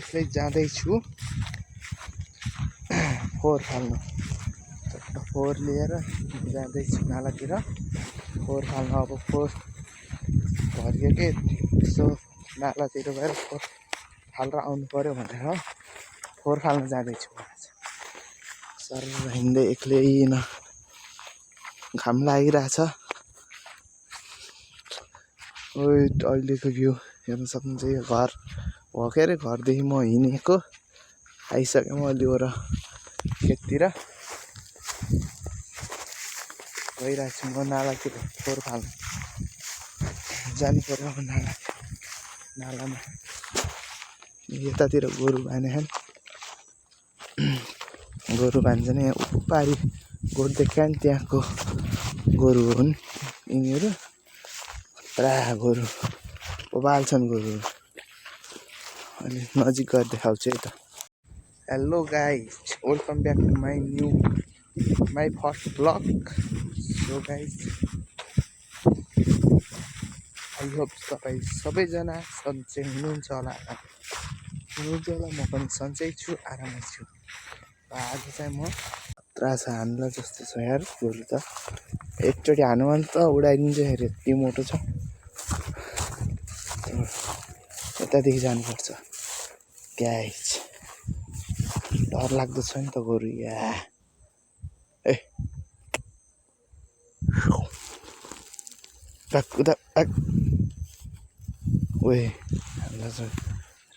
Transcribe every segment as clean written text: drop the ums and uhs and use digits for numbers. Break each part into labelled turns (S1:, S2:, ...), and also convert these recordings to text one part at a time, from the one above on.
S1: एक्लै जाँदैछु फोहोर फाल्नु। फोहोर लिएर जाँदैछु नालातिर फोहोर फाल्नु। अब फोहोर भरियो कि यसो नालातिर गएर फोहोर फालेर आउनु पऱ्यो भनेर फोहोर फाल्न जाँदैछु। सर हिँड्दै एक्लै घाम लागिरहेछ। अहिलेको भ्यू हेर्न सक्नुहुन्छ। यो घर हो के अरे, घरदेखि म हिँडेको आइसकेँ म लिएर खेततिर गइरहेको छु। म नालातिर फोहोर फाल्नु जानु पर्यो। अब नालामा यतातिर गोरु बाँधेछन्। गोरु बाँध्छन् यहाँ उपारि गोठ देखा नि त्यहाँको गोरु हुन् यिनीहरू। पुरा गोरु उभाल्छन् गोरु। अनि नजिक गएर देखाउँछु है त। Hello guys, welcome back to my first blog. So guys, I hope तपाईँ सबैजना सन्चै हुनुहुन्छ होला। म पनि सन्चै छु, आरामै छु। आज चाहिँ म खतरा छ हान्ला जस्तो छ यार गोरु त। एकचोटि हानु भने त उडाइदिन्छ हेरे, यति मोटो छ। यतादेखि जानुपर्छ गाइज। डर लाग्दो छ नि त गोरु या। ए उता ओए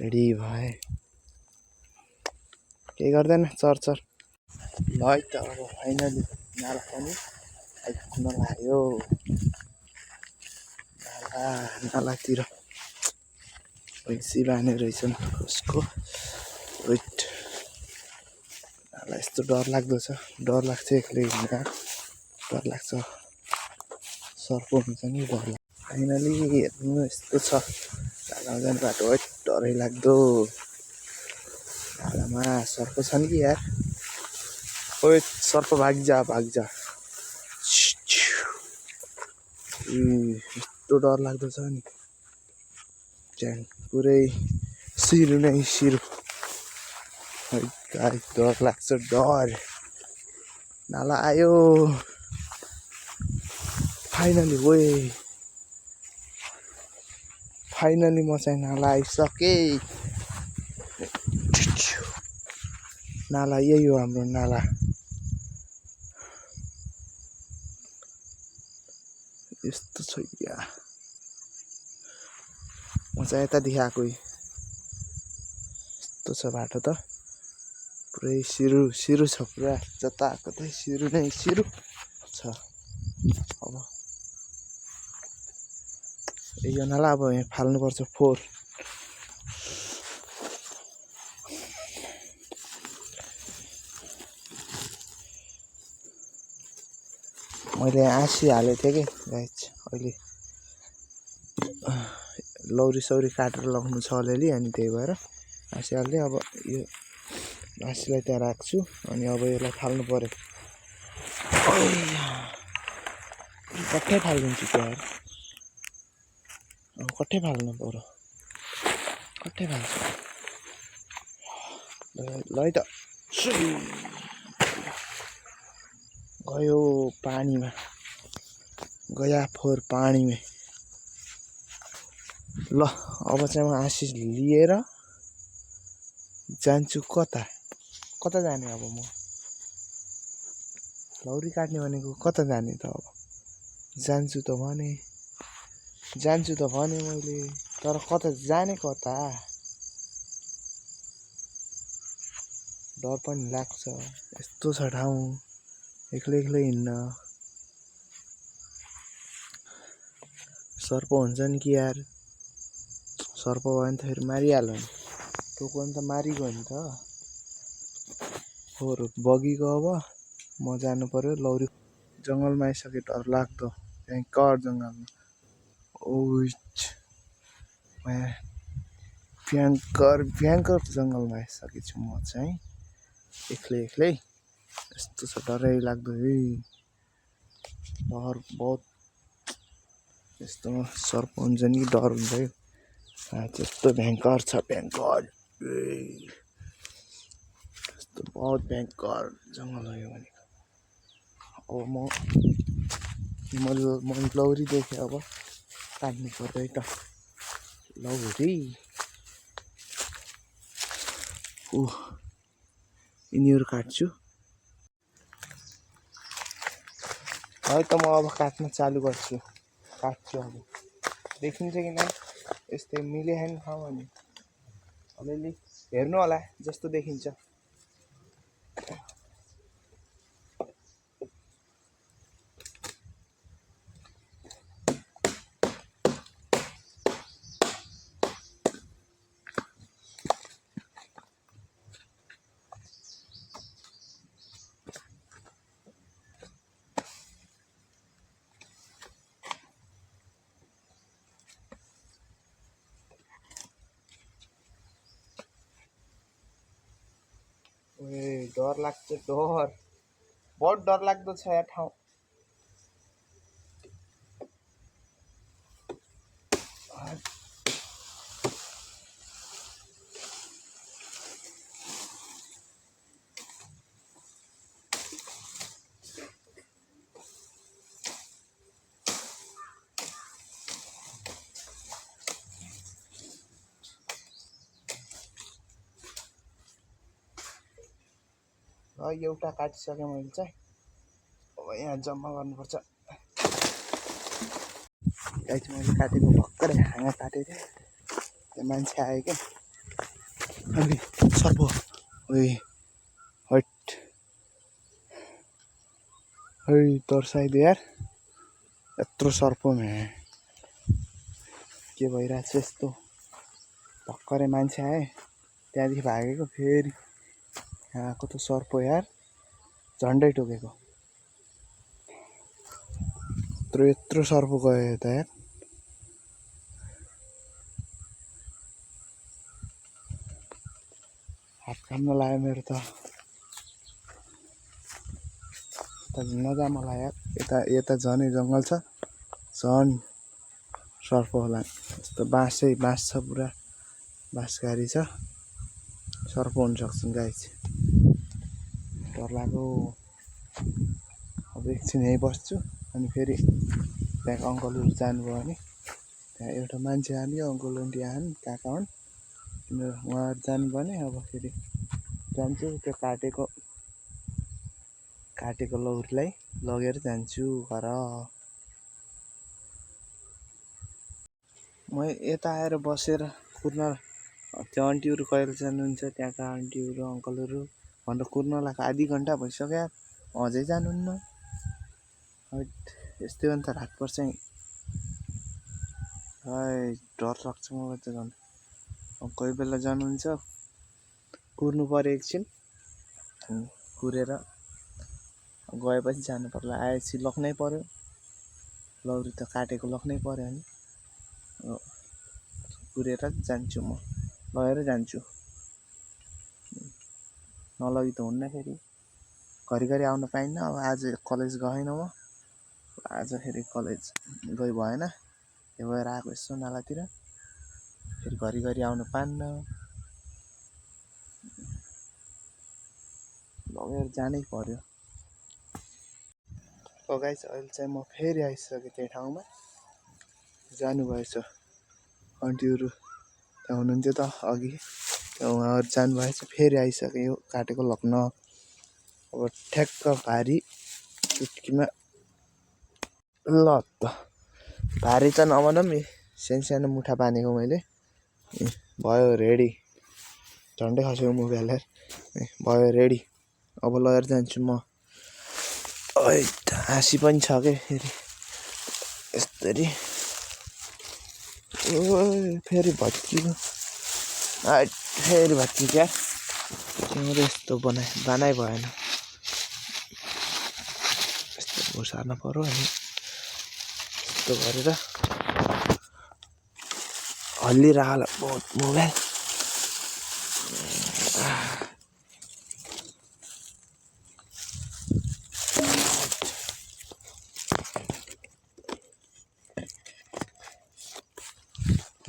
S1: रेडी भए केही गर्दैन। चर ल है त। अब फाइनली नाला पनि आइपुग्न लाग्यो। नालातिर भैँसी बाँधे रहेछन् उसको। वेट, नाला यस्तो डर लाग्दो छ। डर लाग्छ एक्लै हिँड्दा, डर लाग्छ। सर्प हुन्छ नि डर लाग्छ। फाइनली हेर्नु यस्तो छ नालामा जाने बाटो। है डरै लाग्दो। नालामा सर्प छन् कि यार। ओए सर्प भाग्जा यस्तो डर लाग्दो छ नि। त्यहाँ पुरै सिरु नै सिरु। डर लाग्छ डर। नाला आयो फाइनली। फाइनली म चाहिँ नाला आइसकेँ। नाला यही हो हाम्रो नाला। यस्तो छ यहाँ। म चाहिँ यतादेखि आएको। यस्तो छ बाटो त। पुरै सिरु छ पुरा। जताकतै सिरु नै सिरु छ। अब यो नाला अब यहाँ फाल्नुपर्छ फोहोर। मैले आँसी हालेको थिएँ कि गाइज। अहिले लौरी काटेर लगाउनु छ अलिअलि, अनि त्यही भएर आँसी हाल्दै। अब यो आँसीलाई त्यहाँ राख्छु। अनि अब यसलाई फाल्नु पऱ्यो। कट्ठै फालिदिन्छु त्यहाँ। कट्ठै फाल्नु पऱ्यो। कट्ठै फाल्छु ल है त। गयो पानीमा, गया फोहोर पानीमा। ल अब चाहिँ म आँसी लिएर जान्छु कता जाने। अब म लौरी काट्ने भनेको कता जाने त। अब जान्छु त भने मैले, तर कता जाने कता। डर पनि लाग्छ। यस्तो छ ठाउँ एक्लै हिँड्न। सर्प हुन्छन् कि यार। सर्प भयो भने त फेरि मारिहाल्यो नि। टोक्यो भने त मारिगयो नि त। फोहोर बगीको। अब म जानु पर्यो लौरी। जङ्गलमा आइसके डर लाग्दो भयङ्कर जङ्गलमा। भयङ्कर जङ्गलमा आइसकेको छु म चाहिँ एक्लै। यस्तो छ डरै लाग्दो। डर बहुत। यस्तोमा सर्प हुन्छ नि डर हुन्छ। त्यस्तो भयङ्कर छ भयङ्कर। यस्तो बहुत भयङ्कर जङ्गल हो यो भनेको। अब म लौरी देखेँ, अब काट्नु पर्यो है त लौरी। यिनीहरू काट्छु है त। म अब काट्न चालु गर्छु, काट्छु अब। देखिन्छ कि नै यस्तै मिले होइन ठाउँ अनि अलिअलि हेर्नु होला जस्तो देखिन्छ। डर लाग्छ, डर बहुत डर लाग्दो छ यहाँ ठाउँ। एउटा काटिसकेँ मैले चाहिँ। अब यहाँ जम्मा गर्नुपर्छ। गाइस मैले काटेको भर्खरै हाँगा काटेको थिएँ, त्यो मान्छे आयो क्या। अनि सर्प हट तर्साइदियो यार, यत्रो सर्प म्या के भइरहेछ यस्तो। भर्खरै मान्छे आए त्यहाँदेखि भागेको, फेरि यहाँको त सर्प यार झन्डै टोकेको। यत्रो सर्प गयो त यार। हात काम्न लाग्यो मेरो त नजा मलाई यार। यता झनै जङ्गल छ, झन् सर्प होला। यस्तो बाँस छ, पुरा बाँसघारी छ, सर्प हुन सक्छन् गाइस। डर लाग्यो। अब एकछिन यहीँ बस्छु, अनि फेरि त्यहाँको अङ्कलहरू जानुभयो भने त्यहाँ एउटा मान्छे आयो, अङ्कल आन्टी आएन, काका हुन् उहाँहरू जानुभयो भने अब फेरि जान्छु त्यो काटेको लौरीलाई लगेर जान्छु घर। म यता आएर बसेर कुर्न, त्यो आन्टीहरू कहिले जानुहुन्छ, त्यहाँका आन्टीहरू अङ्कलहरू भनेर कुर्न लाग्यो। आधी घन्टा भइसक्यो अझै जानुहुन्न। यस्तै हो नि त, रात पर्छ है। डर लाग्छ मलाई त झन्। कोही बेला जानुहुन्छ, कुर्नु पऱ्यो एकछिन, कुरेर गएपछि जानु पर्ला। आएपछि लग्नै पऱ्यो, लौरी त काटेको लग्नै पऱ्यो नि। कुरेर जान्छु, म लगेर जान्छु, नलगी त हुन्न। फेरि घरिघरि आउन पाइन्न। अब आज कलेज गएन म, आज फेरि कलेज गइ भएन, त्यो भएर आएको यसो नालातिर। फेरि घरिघरि आउनु पान्न, लगेर जानै पर्यो। गाइस अहिले चाहिँ म फेरि आइसकेँ त्यही ठाउँमा। जानुभएछ आन्टीहरू त्यहाँ हुनुहुन्थ्यो त अघि, उहाँहरू जानुभएछ। फेरि आइसकेँ यो काटेको लग्न। अब ठ्याक्क भारी चुट्कीमा ल त भारी त नभनौँ, सानो मुठा बाँधेको मैले। भयो रेडी, झन्डै खसेको मुभी हालेर भयो रेडी। अब लगेर जान्छु म। हाँसी पनि छ क्या फेरि यस्तरी। फेरि भत्कियो, फेरि भत्कियो क्या। यस्तो बनाइ भएन, यस्तो घुसार्न पर्यो। अनि यस्तो गरेर हल्लिरहला बहुत मोबाइल।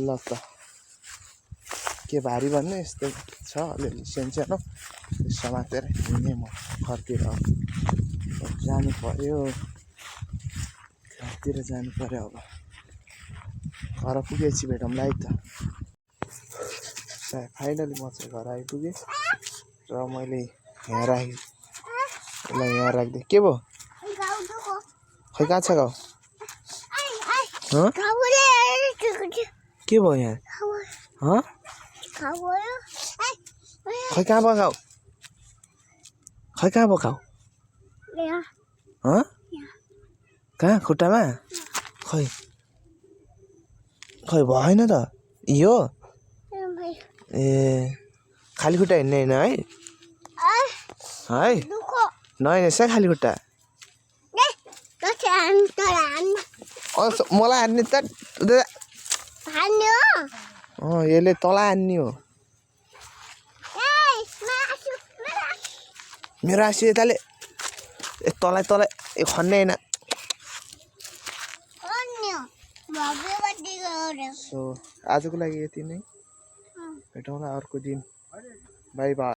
S1: ल त के भारी भन्नु यस्तै छ अलिअलि सानो समातेर हिँडेँ म घरतिर जानु पर्यो घरतिर जानु पर्यो अब घर पुगेपछि भेटौँला है त फाइनली म चाहिँ घर आइपुगेँ र मैले यहाँ राखेँ यसलाई यहाँ राख्दै के भयो खै कहाँ छ गाउँ के भयो यहाँ खै कहाँ भयो गाउँ खै कहाँ भयो गाउँ कहाँ खुट्टामा खै खै भएन त यो ए खाली खुट्टा हिँड्ने होइन है है नहिँड्ने छ खाली खुट्टा मलाई हान्ने त यसले तँलाई हान्ने हो मेरो आँसु यताले तँलाई खन्ने होइन सो आजको लागि यति नै भेटौँला अर्को दिन बाई बाई